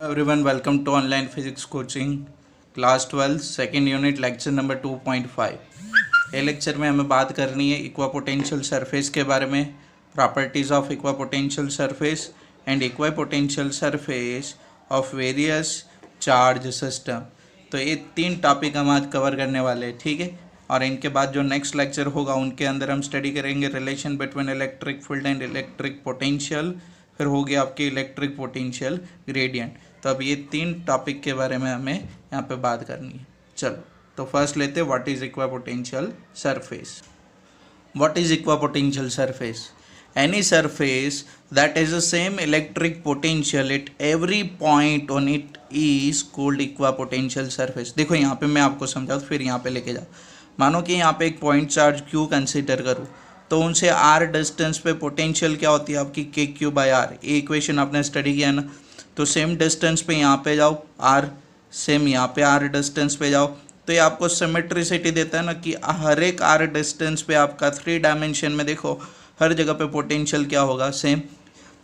Everyone welcome to online physics coaching class 12 second unit lecture number 2.5। ये lecture में हमें बात करनी है इक्वा पोटेंशियल सरफेस के बारे में, properties of equipotential surface and इक्वा potential surface of various charge system. तो ये तीन टॉपिक हम आज कवर करने वाले हैं, ठीक है। और इनके बाद जो नेक्स्ट लेक्चर होगा उनके अंदर हम स्टडी करेंगे relation between electric field and electric potential, फिर होगी आपकी इलेक्ट्रिक पोटेंशियल ग्रेडियंट। तो अब ये तीन टॉपिक के बारे में हमें यहाँ पे बात करनी है। चलो तो फर्स्ट लेते हैं what is इक्वा potential surface. What is इक्वा potential surface? Any surface that is the same electric potential at every point on it is called इक्वा potential surface. देखो यहाँ पे मैं आपको समझाऊँ फिर यहाँ पे लेके जाओ। मानो कि यहाँ पे एक पॉइंट चार्ज क्यू कंसिडर करूँ, तो उनसे आर डिस्टेंस पे पोटेंशियल क्या होती है आपकी के क्यू बाई आर। ये इक्वेशन आपने स्टडी किया ना। तो सेम डिस्टेंस पे यहाँ पे जाओ आर, सेम यहाँ पे आर डिस्टेंस पे जाओ, तो ये आपको सिमेट्रिसिटी देता है ना कि हर एक आर डिस्टेंस पे आपका 3 डायमेंशन में देखो हर जगह पे पोटेंशियल क्या होगा सेम।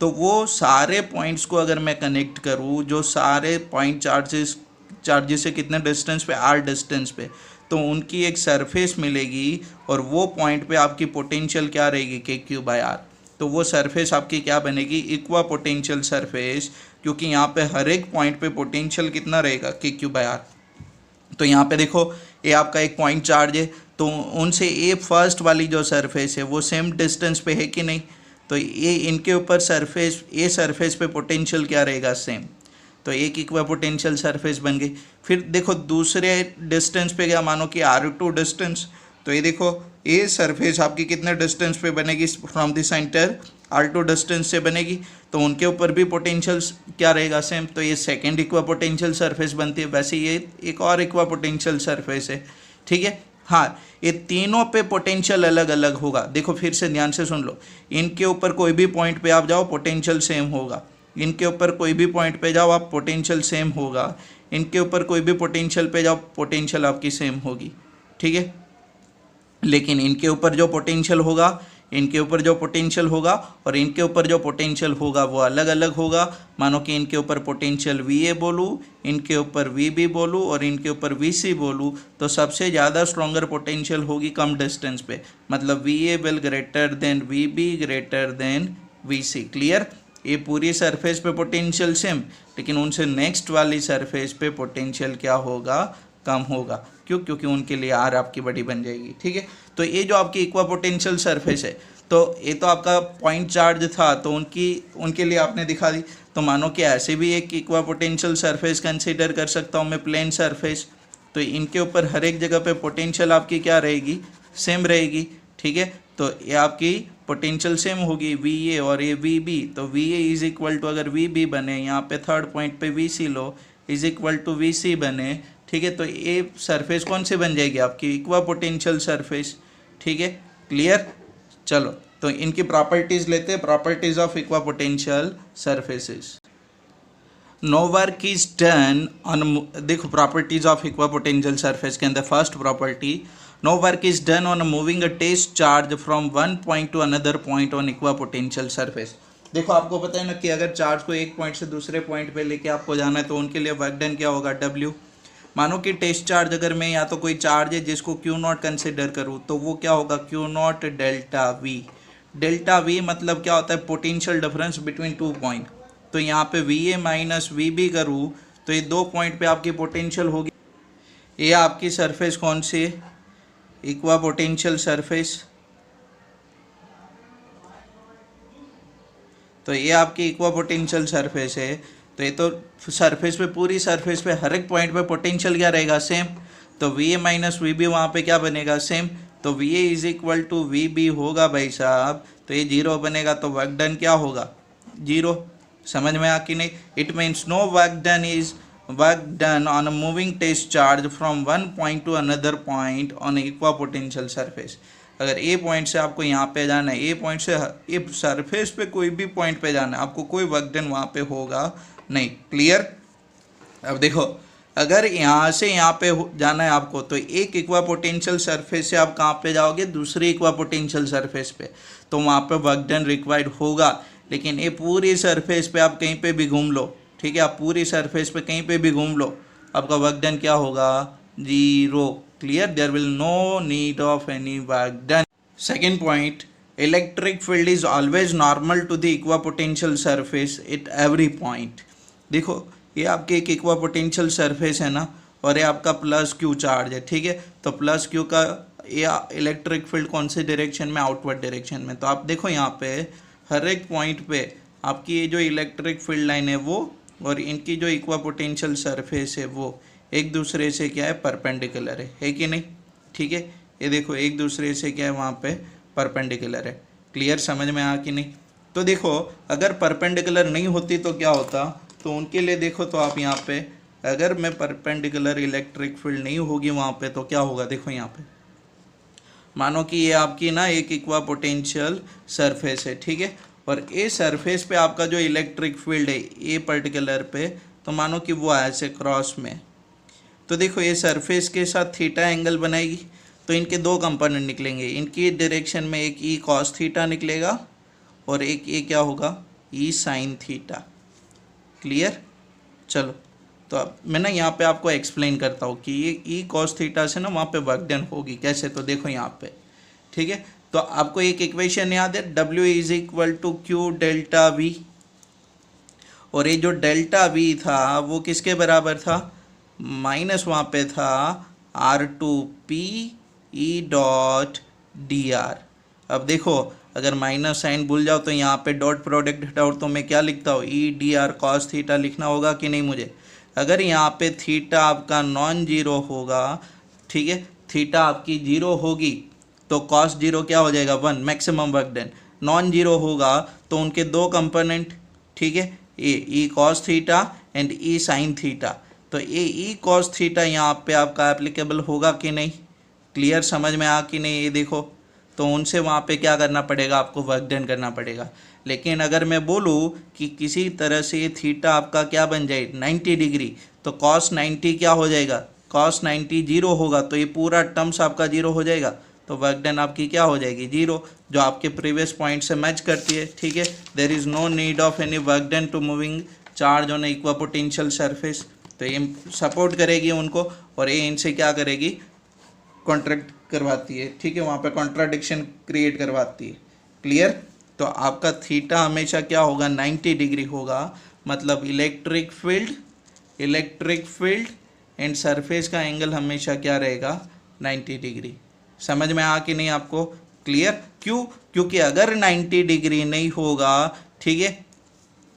तो वो सारे पॉइंट्स को अगर मैं कनेक्ट करूँ, जो सारे पॉइंट चार्जेस से कितने डिस्टेंस पे, आर डिस्टेंस पे, तो उनकी एक सरफेस मिलेगी और वो पॉइंट पे आपकी पोटेंशियल क्या रहेगी के क्यू बाई आर। तो वो सरफेस आपकी क्या बनेगी इक्वा पोटेंशियल सरफेस, क्योंकि यहाँ पे हर एक पॉइंट पे पोटेंशियल कितना रहेगा के क्यू बाई आर। तो यहाँ पे देखो ये आपका एक पॉइंट चार्ज है, तो उनसे ये फर्स्ट वाली जो सरफेस है वो सेम डिस्टेंस पे है कि नहीं। तो ये इनके ऊपर सरफेस, ये सरफेस पे पोटेंशियल क्या रहेगा सेम। तो एक इक्वा पोटेंशियल सरफेस बन गई। फिर देखो दूसरे डिस्टेंस पे क्या, मानो कि R2 डिस्टेंस, तो ये देखो ये सरफेस आपकी कितने डिस्टेंस पे बनेगी from the centre, R2 distance से बनेगी, तो उनके ऊपर भी पोटेंशियल क्या रहेगा सेम। तो ये सेकेंड इक्वा पोटेंशियल सरफेस बनती है। वैसे ये एक और इक्वा पोटेंशियल सरफेस है, ठीक है। हाँ, ये तीनों पे पोटेंशियल अलग अलग होगा। देखो फिर से ध्यान से सुन लो, इनके ऊपर कोई भी पॉइंट पे आप जाओ पोटेंशियल सेम होगा, इनके ऊपर कोई भी पॉइंट पे जाओ आप पोटेंशियल सेम होगा, इनके ऊपर कोई भी पोटेंशियल पे जाओ पोटेंशियल आपकी सेम होगी, ठीक है। लेकिन इनके ऊपर जो पोटेंशियल होगा, इनके ऊपर जो पोटेंशियल होगा और इनके ऊपर जो पोटेंशियल होगा वो अलग अलग होगा। मानो कि इनके ऊपर पोटेंशियल वी ए बोलूँ, इनके ऊपर वी बी बोलूँ और इनके ऊपर वी सी बोलूँ, तो सबसे ज़्यादा स्ट्रॉन्गर पोटेंशियल होगी कम डिस्टेंस पे, मतलब V A will greater than V B greater than V C. Clear? ये पूरी सरफेस पे पोटेंशियल सेम, लेकिन उनसे नेक्स्ट वाली सरफेस पे पोटेंशियल क्या होगा, कम होगा। क्यों? क्योंकि उनके लिए आर आपकी बड़ी बन जाएगी, ठीक है। तो ये जो आपकी इक्वा पोटेंशियल सरफेस है, तो ये तो आपका पॉइंट चार्ज था, तो उनके लिए आपने दिखा दी। तो मानो कि ऐसे भी एक इक्वा पोटेंशियल सरफेस कंसीडर कर सकता हूँ मैं, प्लेन सरफेस। तो इनके ऊपर हर एक जगह पे पोटेंशियल आपकी क्या रहेगी, सेम रहेगी, ठीक है। तो ये आपकी पोटेंशियल सेम होगी वी ए और ये वी बी। तो V A is equal to, अगर वी बी बने, यहाँ पे थर्ड पॉइंट पे वी सी लो, is equal to V C बने, ठीक है। तो ये सरफेस कौन सी बन जाएगी आपकी इक्वा पोटेंशियल सरफेस, ठीक है। क्लियर? चलो तो इनकी प्रॉपर्टीज लेते हैं, properties of equipotential surfaces. No work is done on, देखो properties of equipotential surface के अंदर first property, no work is done on moving a test charge from one point to another point on equipotential surface. देखो आपको पता है ना कि अगर चार्ज को एक पॉइंट से दूसरे पॉइंट पे लेके आपको जाना है, तो उनके लिए वर्क डन क्या होगा, W। मानो कि टेस्ट चार्ज अगर मैं, या तो कोई चार्ज है जिसको क्यू नॉट कंसिडर करूँ, तो वो क्या होगा Q not delta V. Delta V मतलब क्या होता है, potential difference between two point. तो यहाँ पे V A minus V B करूँ, तो ये दो पॉइंट पे आपकी पोटेंशियल होगी। ये आपकी सरफेस कौन सी है, इक्वा पोटेंशियल सरफेस। तो ये आपकी इक्वा पोटेंशियल सरफेस है। तो ये तो सरफेस पे, पूरी सरफेस पे हर एक पॉइंट पे पोटेंशियल क्या रहेगा, सेम। तो V A minus V B वहाँ पे क्या बनेगा, सेम। तो V A is equal to V B होगा भाई साहब, तो ये जीरो बनेगा, तो वर्क डन क्या होगा, जीरो। समझ में आ कि नहीं? It means no work done is work done on a moving test charge from one point to another point on equipotential surface. अगर ए पॉइंट से आपको यहाँ पे जाना है, ए पॉइंट से ए सरफेस पे कोई भी पॉइंट पे जाना है, आपको कोई वर्क डन वहाँ पे होगा नहीं। क्लियर? अब देखो अगर यहाँ से यहाँ पे जाना है आपको, तो एक इक्वा पोटेंशियल सरफेस से आप कहाँ पे जाओगे, दूसरी इक्वा पोटेंशियल सरफेस पे, तो वहाँ पे वर्क डन रिक्वायर्ड होगा। लेकिन ये पूरी सरफेस पे आप कहीं पे भी घूम लो, ठीक है। आप पूरी सरफेस पे कहीं पे भी घूम लो, आपका वर्क डन क्या होगा, 0। Clear, there will no need of any work done. Second point, electric field is always normal to the equipotential surface at every point. देखो ये आपके एक इक्वापोटेंशियल सरफेस है ना, और ये आपका प्लस क्यू चार्ज है, ठीक है। तो प्लस क्यू का या इलेक्ट्रिक फील्ड कौन से डायरेक्शन में, आउटवर्ड डायरेक्शन में। तो आप देखो यहाँ पे हर एक पॉइंट पे आपकी ये जो इलेक्ट्रिक फील्ड लाइन है वो और इनकी जो इक्वापोटेंशियल सरफेस है वो एक दूसरे से क्या है, परपेंडिकुलर है कि नहीं, ठीक है। ये देखो एक दूसरे से क्या है वहाँ पे परपेंडिकुलर है। क्लियर, समझ में आ कि नहीं। तो देखो अगर परपेंडिकुलर नहीं होती तो क्या होता, तो उनके लिए देखो तो आप यहाँ पे अगर मैं परपेंडिकुलर इलेक्ट्रिक फील्ड नहीं होगी वहाँ पे तो क्या होगा, देखो यहाँ पे मानो कि ये आपकी ना एक इक्वापोटेंशियल सरफेस है, ठीक है। और ये सरफेस पे आपका जो इलेक्ट्रिक फील्ड है ये पर्टिकुलर पे, तो मानो कि वो ऐसे क्रॉस में, तो देखो ये सरफेस के साथ थीटा एंगल बनाएगी, तो इनके दो कंपोनेंट निकलेंगे, इनकी डायरेक्शन में एक ई कॉस थीटा निकलेगा और एक ये क्या होगा, ई साइन थीटा। क्लियर, चलो तो अब मैं ना यहाँ पे आपको एक्सप्लेन करता हूँ कि ये ई कॉस थीटा से ना वहाँ पे वर्क डन होगी कैसे। तो देखो यहाँ पे, ठीक है। तो आपको एक इक्वेशन याद है, W is equal to Q delta V, और ये जो डेल्टा वी था वो किसके बराबर था, माइनस वहाँ पे था R2P E dot D R. अब देखो अगर माइनस साइन भूल जाओ तो यहाँ पे डॉट प्रोडक्ट हटाओ तो मैं क्या लिखता हूँ, E D R cos theta लिखना होगा कि नहीं मुझे। अगर यहाँ पे थीटा आपका नॉन जीरो होगा, ठीक है, थीटा आपकी जीरो होगी तो कॉस जीरो क्या हो जाएगा, 1, maximum work done. Non zero होगा तो उनके दो कंपोनेंट, ठीक है, E cos theta and E sine theta. तो ये ई कॉस थीटा यहाँ पे आपका एप्लीकेबल होगा कि नहीं, क्लियर, समझ में आ कि नहीं। ये देखो तो उनसे वहाँ पे क्या करना पड़ेगा, आपको वर्क डन करना पड़ेगा। लेकिन अगर मैं बोलूँ कि किसी तरह से ये थीटा आपका क्या बन जाए 90 डिग्री, तो कॉस 90 क्या हो जाएगा, कॉस 90 जीरो होगा, तो ये पूरा टर्म्स आपका जीरो हो जाएगा, तो वर्क डन आपकी क्या हो जाएगी, जीरो, जो आपके प्रीवियस पॉइंट से मैच करती है, ठीक है। There is no need of any work done to moving charge on equipotential surface. तो ये सपोर्ट करेगी उनको और ये इनसे क्या करेगी, कॉन्ट्रैक्ट करवाती है, ठीक है, वहाँ पे कॉन्ट्राडिक्शन क्रिएट करवाती है। क्लियर, तो आपका थीटा हमेशा क्या होगा, 90 डिग्री होगा, मतलब इलेक्ट्रिक फील्ड एंड सरफेस का एंगल हमेशा क्या रहेगा, 90 डिग्री। समझ में आ कि नहीं आपको, क्लियर। क्यों, क्योंकि अगर 90 डिग्री नहीं होगा, ठीक है,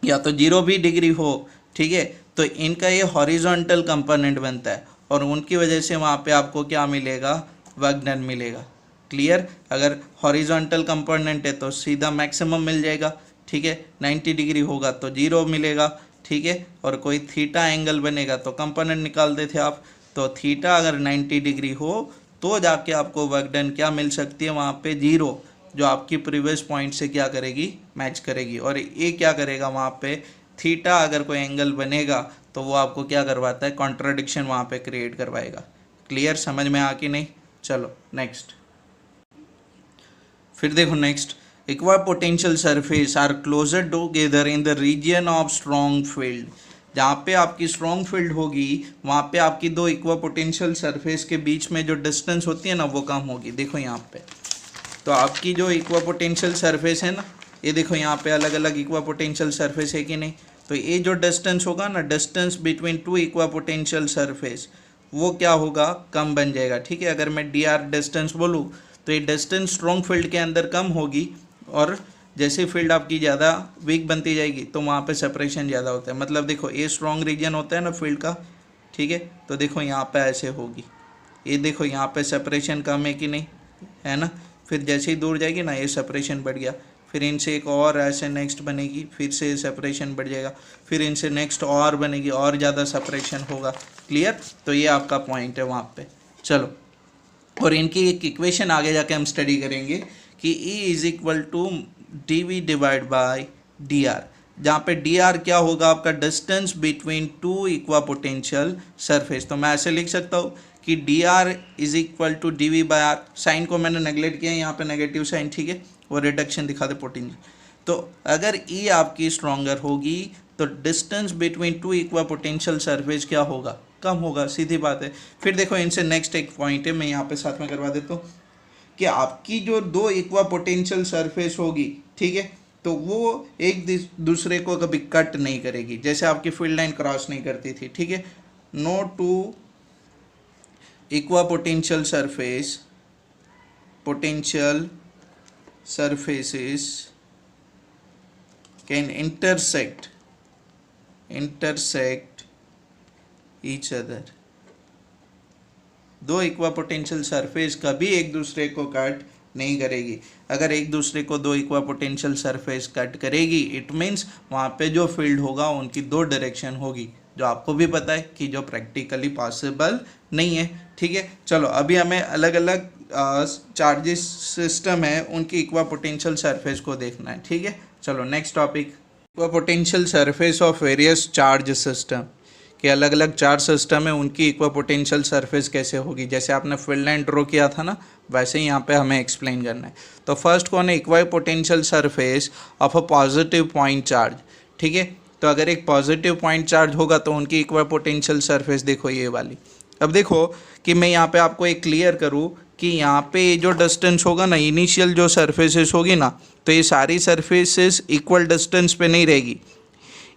या तो 0 भी डिग्री हो, ठीक है, तो इनका ये हॉरिजॉन्टल कंपोनेंट बनता है और उनकी वजह से वहाँ पे आपको क्या मिलेगा, वर्क डन मिलेगा। क्लियर, अगर हॉरिजॉन्टल कंपोनेंट है तो सीधा मैक्सिमम मिल जाएगा, ठीक है, 90 डिग्री होगा तो 0 मिलेगा, ठीक है, और कोई थीटा एंगल बनेगा तो कंपोनेंट निकालते थे आप, तो थीटा अगर 90 डिग्री हो तो जाके आपको वर्क डन क्या मिल सकती है, वहाँ पे 0, जो आपकी प्रीवियस पॉइंट से क्या करेगी, मैच करेगी। और ये क्या करेगा, वहाँ पे थीटा अगर कोई एंगल बनेगा तो वो आपको क्या करवाता है, कॉन्ट्राडिक्शन वहाँ पे क्रिएट करवाएगा। क्लियर, समझ में आ कि नहीं। चलो नेक्स्ट, फिर देखो next, equipotential surface are closer together in the region of strong field. जहाँ पे आपकी स्ट्रॉन्ग फील्ड होगी वहाँ पे आपकी दो इक्वापोटेंशियल सरफेस के बीच में जो डिस्टेंस होती है ना वो कम होगी। देखो यहाँ पे तो आपकी जो इक्वापोटेंशियल सरफेस है ना, ये देखो यहाँ पे अलग अलग इक्वापोटेंशियल सरफेस है कि नहीं, तो ये जो डिस्टेंस होगा ना, distance between two equipotential surface, वो क्या होगा, कम बन जाएगा, ठीक है। अगर मैं डी आर डिस्टेंस बोलूँ तो ये डिस्टेंस स्ट्रॉन्ग फील्ड के अंदर कम होगी, और जैसे फील्ड आपकी ज़्यादा वीक बनती जाएगी तो वहाँ पे सेपरेशन ज़्यादा होता है। मतलब देखो ये स्ट्रॉन्ग रीजन होता है ना फील्ड का, ठीक है, तो देखो यहाँ पे ऐसे होगी, ये देखो यहाँ पे सेपरेशन कम है कि नहीं, है ना। फिर जैसे ही दूर जाएगी ना ये सेपरेशन बढ़ गया, फिर इनसे एक और ऐसे नेक्स्ट बनेगी, फिर से सेपरेशन बढ़ जाएगा, फिर इनसे नेक्स्ट और बनेगी, और ज़्यादा सेपरेशन होगा। क्लियर, तो ये आपका पॉइंट है वहाँ पे। चलो, और इनकी एक इक्वेशन आगे जाके हम स्टडी करेंगे कि E is equal to D V divide by D R, जहाँ पे डी आर क्या होगा, आपका distance between two equipotential surface. तो मैं ऐसे लिख सकता हूँ कि D R is equal to D V by R, sign को मैंने नेगलेक्ट किया, यहाँ पे नेगेटिव साइन, ठीक है, और रिडक्शन दिखा दे पोटेंशियल। तो अगर E आपकी स्ट्रॉन्गर होगी तो distance between to equipotential surface क्या होगा, कम होगा, सीधी बात है। फिर देखो इनसे नेक्स्ट एक पॉइंट है, मैं यहाँ पे साथ में करवा देता हूँ कि आपकी जो दो इक्वा पोटेंशियल सरफेस होगी, ठीक है, तो वो एक दूसरे को कभी कट नहीं करेगी, जैसे आपकी फील्ड लाइन क्रॉस नहीं करती थी, ठीक है। No two equipotential surfaces can intersect each other। दो इक्वा पोटेंशियल सरफेस कभी एक दूसरे को कट नहीं करेगी। अगर एक दूसरे को दो इक्वा पोटेंशियल सरफेस कट करेगी, इट मीन्स वहाँ पे जो फील्ड होगा उनकी दो डायरेक्शन होगी, जो आपको भी पता है कि जो प्रैक्टिकली पॉसिबल नहीं है, ठीक है। चलो अभी हमें अलग अलग चार्जेस सिस्टम है उनकी इक्वा पोटेंशियल सरफेस को देखना है, ठीक है। चलो next topic, इक्वा potential surface of various charge system, कि अलग अलग चार्ज सिस्टम है उनकी इक्वा पोटेंशियल सरफेस कैसे होगी। जैसे आपने फील्ड लाइन ड्रॉ किया था ना, वैसे ही यहाँ पे हमें एक्सप्लेन करना है। तो फर्स्ट कौन है, equipotential surface of a positive point charge, ठीक है। तो अगर एक पॉजिटिव पॉइंट चार्ज होगा तो उनकी इक्वा पोटेंशियल सरफेस देखो ये वाली। अब देखो कि मैं यहाँ पे आपको एक क्लियर करूँ कि यहाँ पे जो डिस्टेंस होगा ना, इनिशियल जो सरफेसेस होगी ना, तो ये सारी सरफेसेस इक्वल डिस्टेंस पे नहीं रहेगी।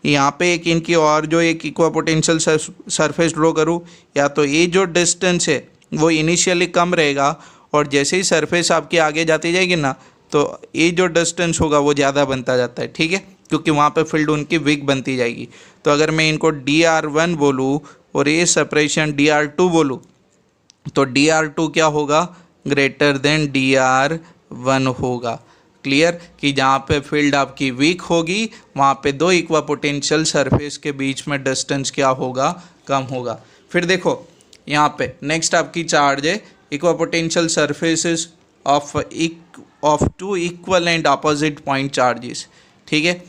यहाँ पे एक इनकी और जो एक इक्वा पोटेंशियल सरफेस ड्रॉ करूँ, या तो ये जो डिस्टेंस है वो इनिशियली कम रहेगा, और जैसे ही सरफेस आपकी आगे जाती जाएगी ना, तो ये जो डिस्टेंस होगा वो ज़्यादा बनता जाता है, ठीक है, क्योंकि वहाँ पे फील्ड उनकी वीक बनती जाएगी। तो अगर मैं इनको DR1 बोलूँ और ये सेपरेशन DR2 बोलूँ, तो DR2 क्या होगा, ग्रेटर देन DR1 होगा। क्लियर, कि जहाँ पे फील्ड आपकी वीक होगी वहाँ पे दो इक्वा पोटेंशियल सरफेस के बीच में डिस्टेंस क्या होगा, कम होगा। फिर देखो यहाँ पे नेक्स्ट आपकी चार्ज है equipotential surfaces of two equal and opposite point charges, ठीक है।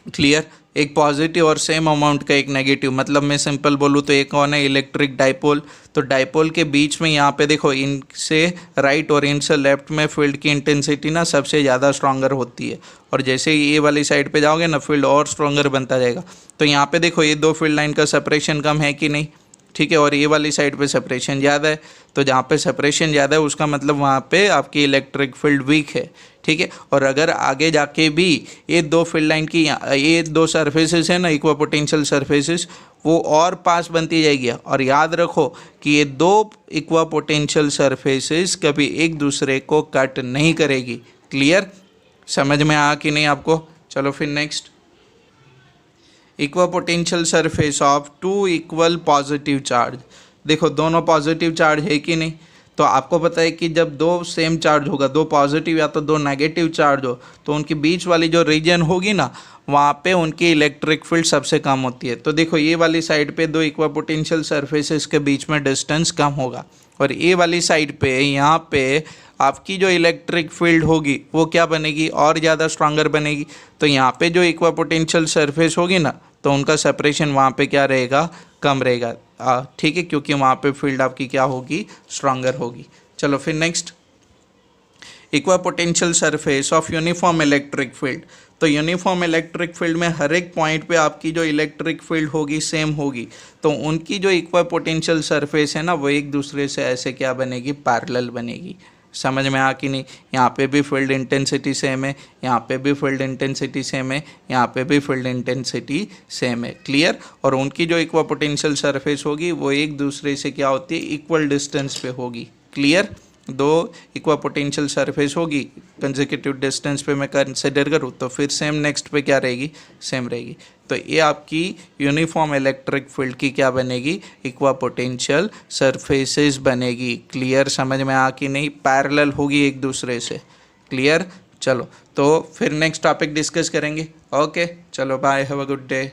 क्लियर, एक पॉजिटिव और सेम अमाउंट का एक नेगेटिव, मतलब मैं सिंपल बोलूँ तो एक कौन है, इलेक्ट्रिक डाइपोल। तो डाइपोल के बीच में यहाँ पे देखो इनसे राइट और इनसे लेफ्ट में फील्ड की इंटेंसिटी ना सबसे ज़्यादा स्ट्रॉन्गर होती है, और जैसे ही ये वाली साइड पे जाओगे ना फील्ड और स्ट्रॉन्गर बनता जाएगा। तो यहाँ पे देखो ये दो फील्ड लाइन का सेपरेशन कम है कि नहीं, ठीक है, और ये वाली साइड पे सेपरेशन ज़्यादा है। तो जहाँ पे सेपरेशन ज़्यादा है उसका मतलब वहाँ पे आपकी इलेक्ट्रिक फील्ड वीक है, ठीक है। और अगर आगे जाके भी ये दो फील्ड लाइन की ये दो सरफेसेस है ना, इक्वा पोटेंशियल सरफेसेस, वो और पास बनती जाएगी। और याद रखो कि ये दो इक्वा पोटेंशियल सरफेसेस कभी एक दूसरे को कट नहीं करेगी। क्लियर, समझ में आया कि नहीं आपको। चलो फिर next, equipotential surface of two equal positive charge. देखो दोनों पॉजिटिव चार्ज है कि नहीं, तो आपको पता है कि जब दो सेम चार्ज होगा, दो पॉजिटिव या तो दो नेगेटिव चार्ज हो, तो उनके बीच वाली जो रीजन होगी ना, वहाँ पे उनकी इलेक्ट्रिक फील्ड सबसे कम होती है। तो देखो ये वाली साइड पे दो इक्वा पोटेंशियल सरफेसेस के बीच में डिस्टेंस कम होगा, और ये वाली साइड पे यहाँ पे आपकी जो इलेक्ट्रिक फील्ड होगी वो क्या बनेगी, और ज़्यादा स्ट्रॉन्गर बनेगी। तो यहाँ पे जो इक्वा पोटेंशियल सरफेस होगी ना, तो उनका सेपरेशन वहाँ पे क्या रहेगा, कम रहेगा, ठीक है, क्योंकि वहाँ पे फील्ड आपकी क्या होगी, स्ट्रॉन्गर होगी। चलो फिर next, equipotential surface of uniform electric field. तो यूनिफॉर्म इलेक्ट्रिक फील्ड में हर एक पॉइंट पे आपकी जो इलेक्ट्रिक फील्ड होगी सेम होगी, तो उनकी जो इक्वा पोटेंशियल सरफेस है ना, वो एक दूसरे से ऐसे क्या बनेगी, पैरेलल बनेगी। समझ में आ कि नहीं, यहाँ पे भी फील्ड इंटेंसिटी सेम है, यहाँ पे भी फील्ड इंटेंसिटी सेम है, यहाँ पे भी फील्ड इंटेंसिटी सेम है। क्लियर, और उनकी जो इक्वा पोटेंशियल सरफेस होगी वो एक दूसरे से क्या होती है, इक्वल डिस्टेंस पे होगी। क्लियर, दो इक्वा पोटेंशियल सरफेस होगी कंसेक्यूटिव डिस्टेंस पे मैं कंसिडर करूँ तो फिर सेम नेक्स्ट पे क्या रहेगी, सेम रहेगी। तो ये आपकी यूनिफॉर्म इलेक्ट्रिक फील्ड की क्या बनेगी, इक्वा पोटेंशियल सरफेसेस बनेगी। क्लियर, समझ में आ कि नहीं, पैरेलल होगी एक दूसरे से। क्लियर, चलो तो फिर नेक्स्ट टॉपिक डिस्कस करेंगे। ओके, चलो bye, have a good day.